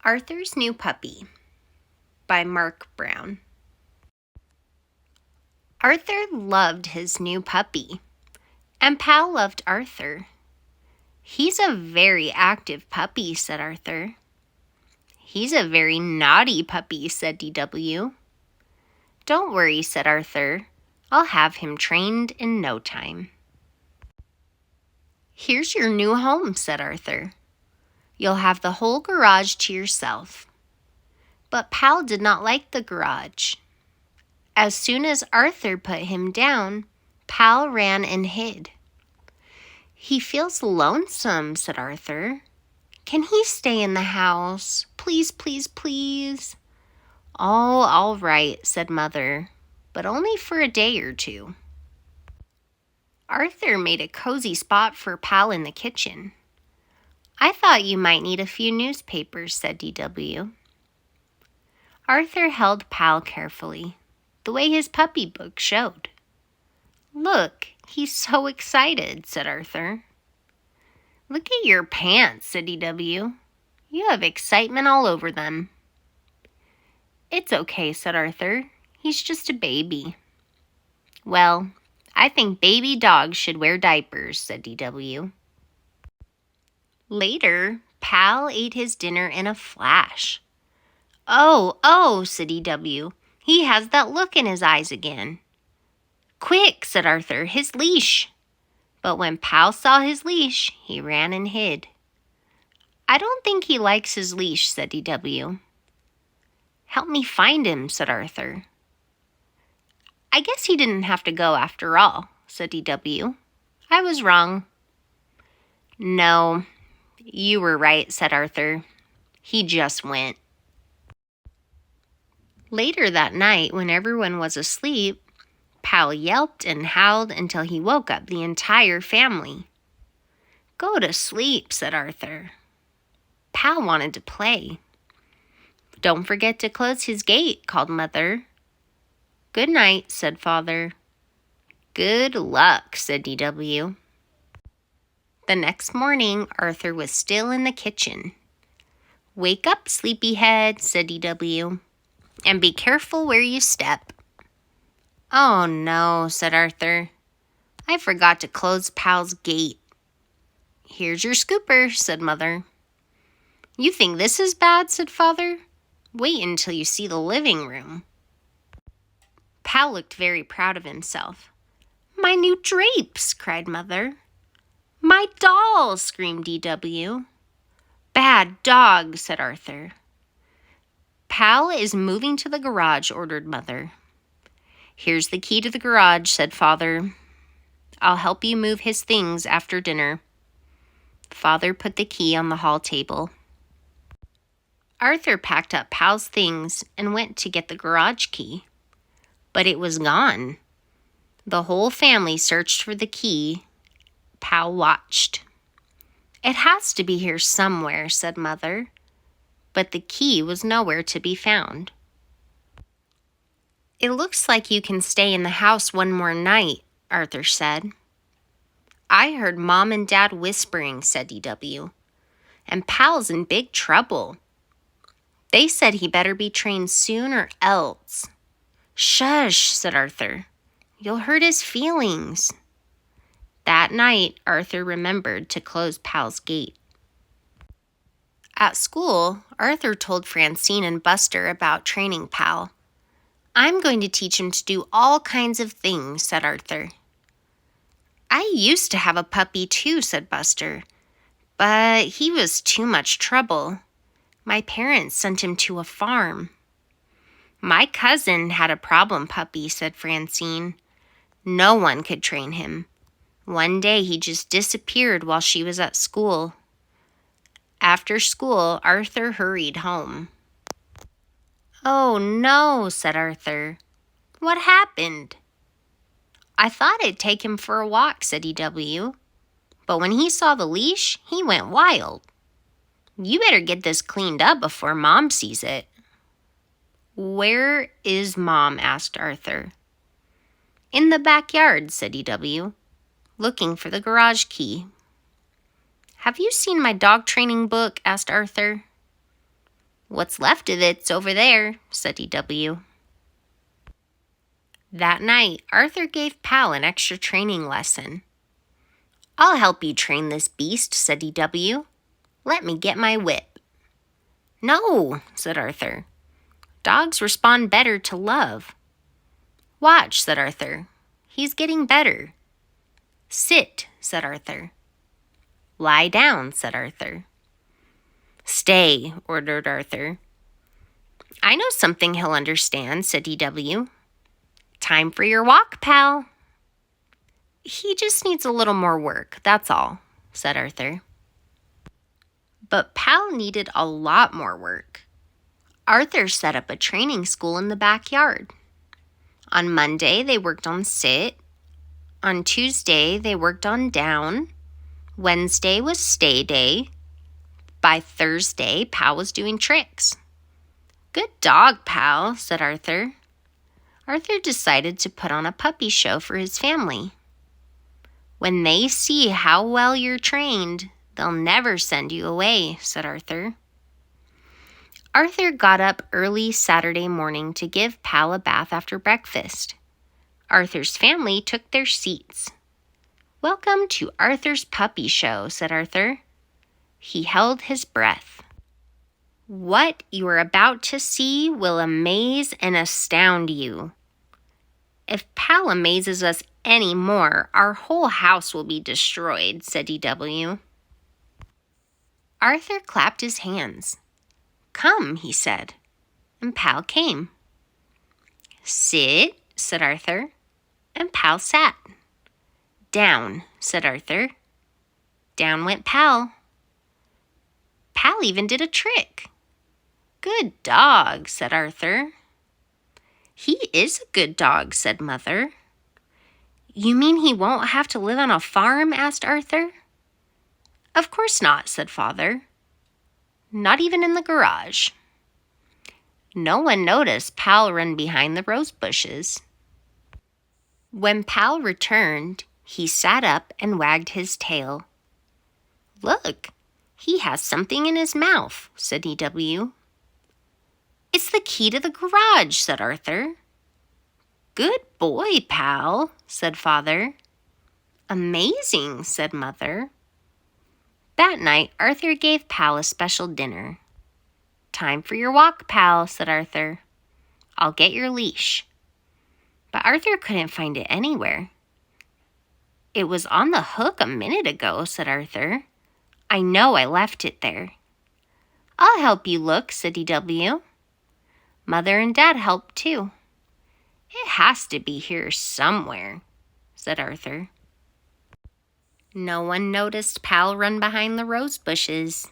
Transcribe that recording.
Arthur's New Puppy by Mark Brown. Arthur loved his new puppy, and Pal loved Arthur. "He's a very active puppy," said Arthur. "He's a very naughty puppy," said DW. "Don't worry," said Arthur. "I'll have him trained in no time." "Here's your new home," said Arthur. "You'll have the whole garage to yourself." But Pal did not like the garage. As soon as Arthur put him down, Pal ran and hid. "He feels lonesome," said Arthur. "Can he stay in the house? Please, please, please." "Oh, all right," said Mother, "but only for a day or two." Arthur made a cozy spot for Pal in the kitchen. "I thought you might need a few newspapers," said DW. Arthur held Pal carefully, the way his puppy book showed. "Look, he's so excited," said Arthur. "Look at your pants," said DW. "You have excitement all over them." "It's okay," said Arthur. "He's just a baby." "Well, I think baby dogs should wear diapers," said DW. Later, Pal ate his dinner in a flash. Oh, said DW. "He has that look in his eyes again." "Quick," said Arthur, "his leash." But when Pal saw his leash, he ran and hid. "I don't think he likes his leash," said DW. "Help me find him," said Arthur. "I guess he didn't have to go after all," said DW. "I was wrong." "No, you were right," said Arthur. "He just went." Later that night, when everyone was asleep, Pal yelped and howled until he woke up the entire family. "Go to sleep," said Arthur. Pal wanted to play. "Don't forget to close his gate," called Mother. "Good night," said Father. "Good luck," said DW. The next morning, Arthur was still in the kitchen. "Wake up, sleepyhead," said DW, "and be careful where you step." "Oh no," said Arthur. "I forgot to close Pal's gate." "Here's your scooper," said Mother. "You think this is bad?" said Father. "Wait until you see the living room." Pal looked very proud of himself. "My new drapes!" cried Mother. "My doll!" screamed DW. "Bad dog," said Arthur. "Pal is moving to the garage," ordered Mother. "Here's the key to the garage," said Father. "I'll help you move his things after dinner." Father put the key on the hall table. Arthur packed up Pal's things and went to get the garage key. But it was gone. The whole family searched for the key. Pal watched. "It has to be here somewhere," said Mother. But the key was nowhere to be found. "It looks like you can stay in the house one more night," Arthur said. "I heard Mom and Dad whispering," said DW. "And Pal's in big trouble. They said he better be trained soon or else." "Shush," said Arthur. "You'll hurt his feelings." That night, Arthur remembered to close Pal's gate. At school, Arthur told Francine and Buster about training Pal. "I'm going to teach him to do all kinds of things," said Arthur. "I used to have a puppy too," said Buster, "but he was too much trouble. My parents sent him to a farm." "My cousin had a problem puppy," said Francine. "No one could train him. One day he just disappeared while she was at school." After school, Arthur hurried home. "Oh no," said Arthur. "What happened?" "I thought I'd take him for a walk," said DW. "But when he saw the leash, he went wild." "You better get this cleaned up before Mom sees it." "Where is Mom?" asked Arthur. "In the backyard," said DW, looking for the garage key. "Have you seen my dog training book?" asked Arthur. What's left of it's over there, said D.W. That night, Arthur gave Pal an extra training lesson. I'll help you train this beast, said D.W. Let me get my whip. No, said Arthur. Dogs respond better to love. Watch, said Arthur. He's getting better. Sit, said Arthur. Lie down, said Arthur. Stay, ordered Arthur. I know something he'll understand, said D.W. Time for your walk, Pal. He just needs a little more work, that's all, said Arthur. But Pal needed a lot more work. Arthur set up a training school in the backyard. On Monday, they worked on sit. On Tuesday, they worked on down. Wednesday was stay day. By Thursday, Pal was doing tricks. Good dog, Pal, said Arthur. Arthur decided to put on a puppy show for his family. When they see how well you're trained, they'll never send you away, said Arthur. Arthur got up early Saturday morning to give Pal a bath after breakfast. Arthur's family took their seats. Welcome to Arthur's puppy show, said Arthur. He held his breath. What you are about to see will amaze and astound you. If Pal amazes us any more, our whole house will be destroyed, said D.W. Arthur clapped his hands. Come, he said, and Pal came. Sit, said Arthur, and Pal sat. Down, said Arthur. Down went Pal. Pal even did a trick. Good dog, said Arthur. He is a good dog, said Mother. You mean he won't have to live on a farm? Asked Arthur. Of course not, said Father. Not even in the garage. No one noticed Pal run behind the rose bushes. When Pal returned, he sat up and wagged his tail. Look, he has something in his mouth, said D.W. It's the key to the garage, said Arthur. Good boy, Pal, said Father. Amazing, said Mother. That night, Arthur gave Pal a special dinner. Time for your walk, Pal, said Arthur. I'll get your leash. But Arthur couldn't find it anywhere. It was on the hook a minute ago, said Arthur. I know I left it there. I'll help you look, said D.W. Mother and Dad helped too. It has to be here somewhere, said Arthur. No one noticed Pal run behind the rose bushes.